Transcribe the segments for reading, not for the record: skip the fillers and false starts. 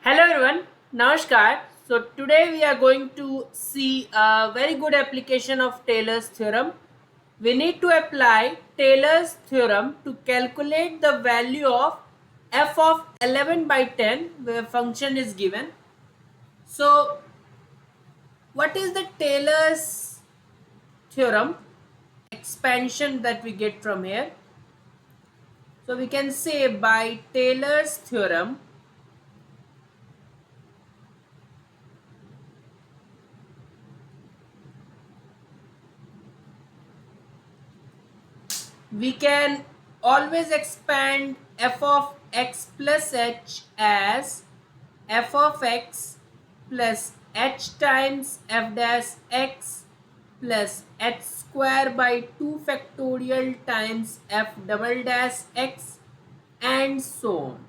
Hello everyone, Namaskar. So today we are going to see a very good application of Taylor's theorem. We need to apply Taylor's theorem to calculate the value of f of 11 by 10 where function is given. So what is the Taylor's theorem expansion that we get from here? So we can say by Taylor's theorem we can always expand f of x plus h as f of x plus h times f dash x plus h square by 2 factorial times f double dash x and so on.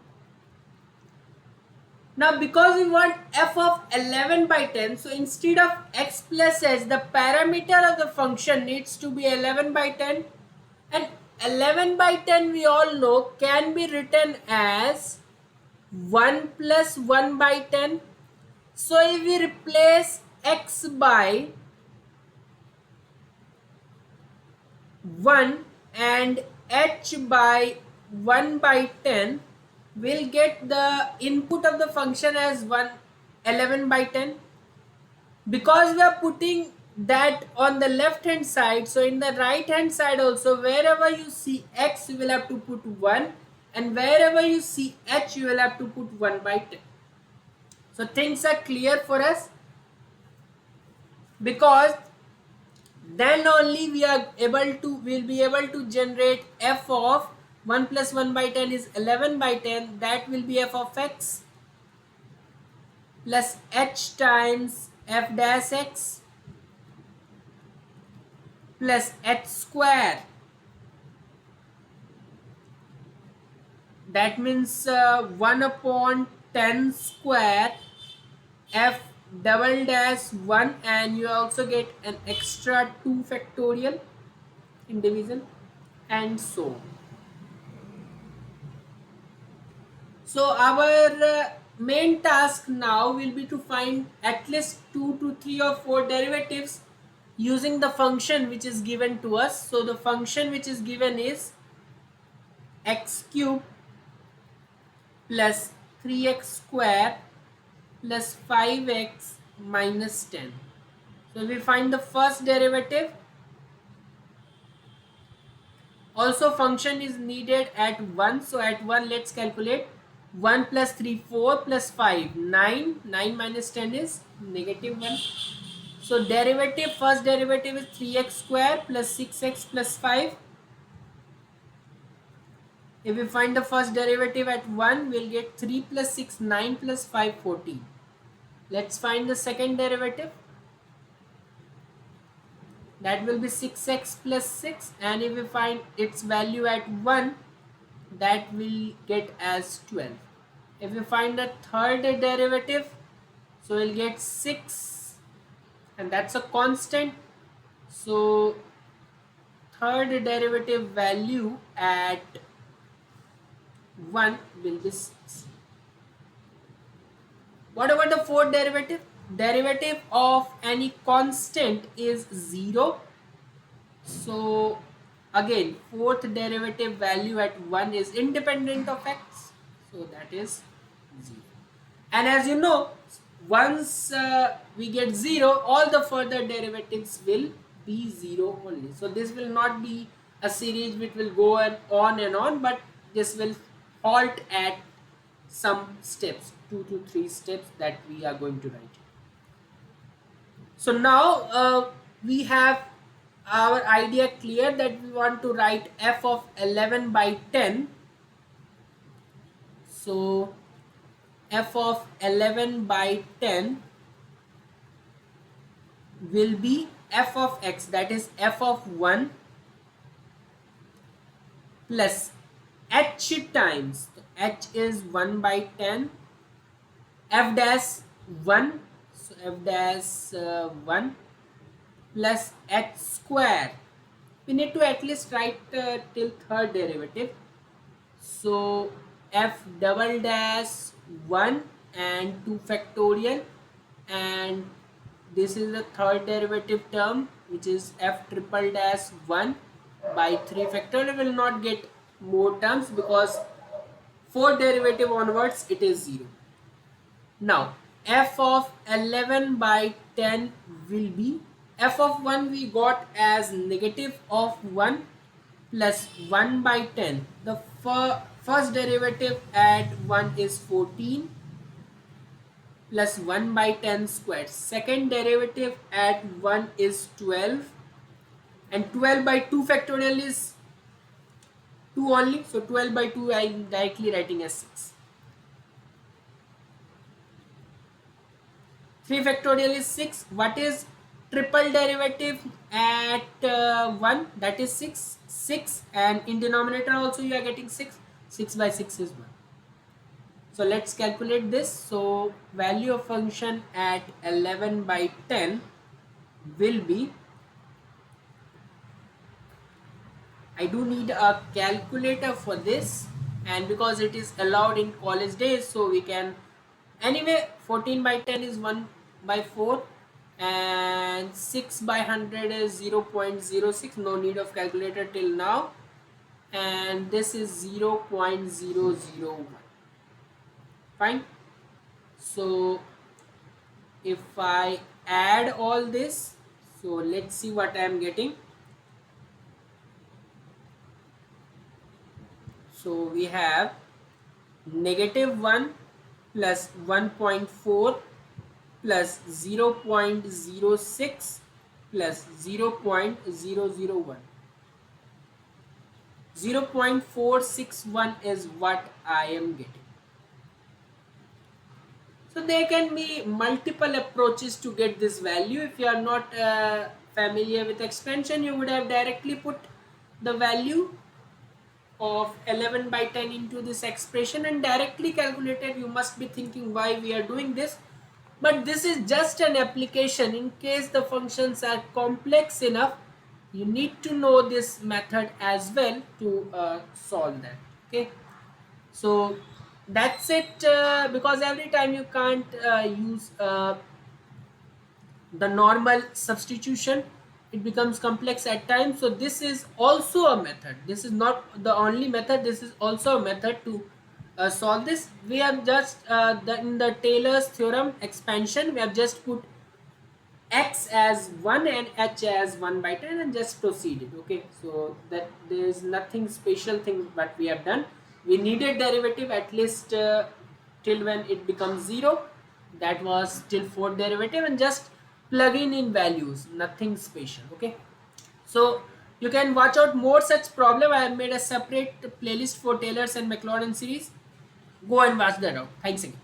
Now because we want f of 11 by 10, so instead of x plus h, the parameter of the function needs to be 11 by 10, and 11 by 10 we all know can be written as 1 plus 1 by 10. So if we replace x by 1 and h by 1 by 10, we'll get the input of the function as 11 by 10. Because we are putting that on the left hand side, so in the right hand side also, wherever you see x you will have to put 1, and wherever you see h you will have to put 1 by 10. So things are clear for us, because then only we'll be able to generate f of 1 plus 1 by 10 is 11 by 10. That will be f of x plus h times f dash x plus h square. That means 1 upon 10 square f double dash 1, and you also get an extra 2 factorial in division and so on. So our main task now will be to find at least 2 to 3 or 4 derivatives using the function which is given to us. So the function which is given is x cube plus 3x square plus 5x minus 10. So we find the first derivative. Also function is needed at 1. So at 1 let's calculate. 1 plus 3 4 plus 5 9. 9 minus 10 is negative 1. So derivative, first derivative is 3x square plus 6x plus 5. If we find the first derivative at 1, we'll get 3 plus 6 9 plus 5 14. Let's find the second derivative. That will be 6x plus 6, and if we find its value at 1, that will get as 12. If we find the third derivative, so we'll get 6, and that's a constant. So third derivative value at 1 will be 6. What about the fourth derivative? Derivative of any constant is 0. So again, fourth derivative value at 1 is independent of x. So that is 0. And as you know, once we get 0, all the further derivatives will be 0 only. So this will not be a series which will go on and on, but this will halt at some steps, 2 to 3 steps that we are going to write. So now we have our idea clear that we want to write f of 11 by 10. So f of 11 by 10 will be f of x, that is f of 1 plus h times, so h is 1 by 10, f dash 1, so f dash 1 plus h square. We need to at least write till third derivative. So f double dash 1 and 2 factorial, and this is the third derivative term, which is f triple dash 1 by 3 factorial. Will not get more terms because fourth derivative onwards it is 0. Now f of 11 by 10 will be, f of 1 we got as negative of 1 plus 1 by 10. The first derivative at 1 is 14 plus 1 by 10 squared. Second derivative at 1 is 12, and 12 by 2 factorial is 2 only, so 12 by 2 I am directly writing as 6. 3 factorial is 6. What is triple derivative at 1? That is 6. 6, and in denominator also you are getting 6. 6 by 6 is 1. So let's calculate this. So value of function at 11 by 10 will be, I do need a calculator for this, and because it is allowed in college days, so we can, anyway 14 by 10 is 1 by 4, and 6 by 100 is 0 0.06. No need of calculator till now, and this is 0 0.001. Fine. So if I add all this, so let's see what I am getting. So we have negative 1 plus 1.4 plus 0 0.06 plus 0 0.001. 0 0.461 is what I am getting. So there can be multiple approaches to get this value. If you are not familiar with expansion, you would have directly put the value of 11 by 10 into this expression and directly calculated. You must be thinking why we are doing this, but this is just an application. In case the functions are complex enough, you need to know this method as well to solve that. Okay, so that's it, because every time you can't use the normal substitution, it becomes complex at times. So this is also a method. This is not the only method, this is also a method to solve this. We have just in the Taylor's theorem expansion, we have just put x as 1 and h as 1 by 10 and just proceeded. Okay, so that there is nothing special thing what we have done. We needed derivative at least till when it becomes 0. That was till fourth derivative, and just plug in values, nothing special. Okay, so you can watch out more such problem. I have made a separate playlist for Taylor's and Maclaurin series. Go and watch that out. Thanks again.